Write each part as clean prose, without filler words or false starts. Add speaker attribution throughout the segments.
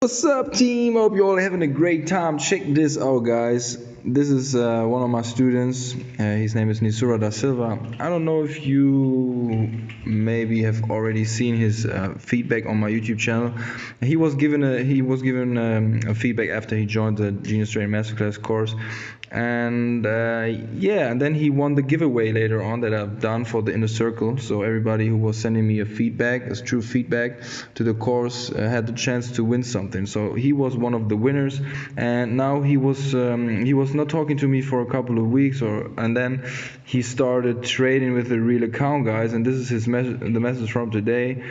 Speaker 1: What's up, team? Hope you're all having a great time. Check this out, guys. This is one of my students. His name is Nisura da Silva. I don't know if you maybe have already seen his feedback on my YouTube channel. He was given a feedback after he joined the Genius Training Masterclass course, and yeah, and then he won the giveaway later on that I've done for the inner circle. So everybody who was sending me a feedback, as true feedback to the course, had the chance to win something. So he was one of the winners, and now he was not talking to me for a couple of weeks, and then he started trading with the real account, guys. And this is the message from today.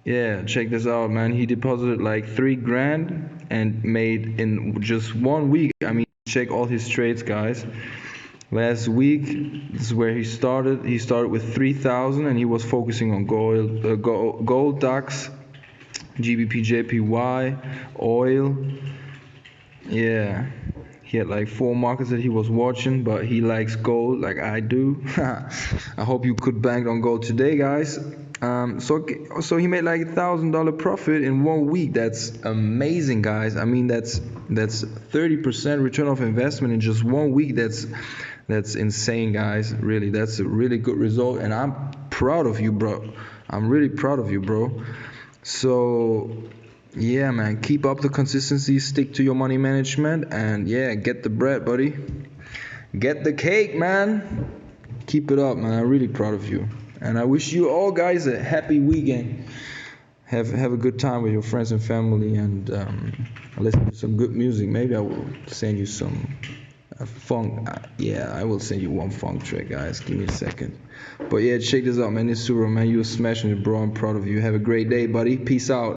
Speaker 1: Yeah, check this out, man. He deposited like 3 grand and made in just 1 week. I mean, check all his trades, guys. Last week, this is where he started. He started with 3,000, and he was focusing on gold, DAX, GBP, JPY, oil. Yeah, he had like 4 markets that he was watching, but he likes gold like I do. I hope you could bank on gold today, guys. So he made like $1,000 profit in 1 week. That's amazing, guys. I mean, that's 30% return of investment in just 1 week. That's insane, guys. Really, that's a really good result, and I'm proud of you, bro. I'm really proud of you, bro. So yeah, man, keep up the consistency, stick to your money management, and yeah, get the bread, buddy. Get the cake, man. Keep it up, man. I'm really proud of you. And I wish you all guys a happy weekend. Have a good time with your friends and family, and listen to some good music. Maybe I will send you some funk. Yeah, I will send you one funk track, guys. Give me a second. But yeah, check this out, man. It's Sura, man. You're smashing it, bro. I'm proud of you. Have a great day, buddy. Peace out.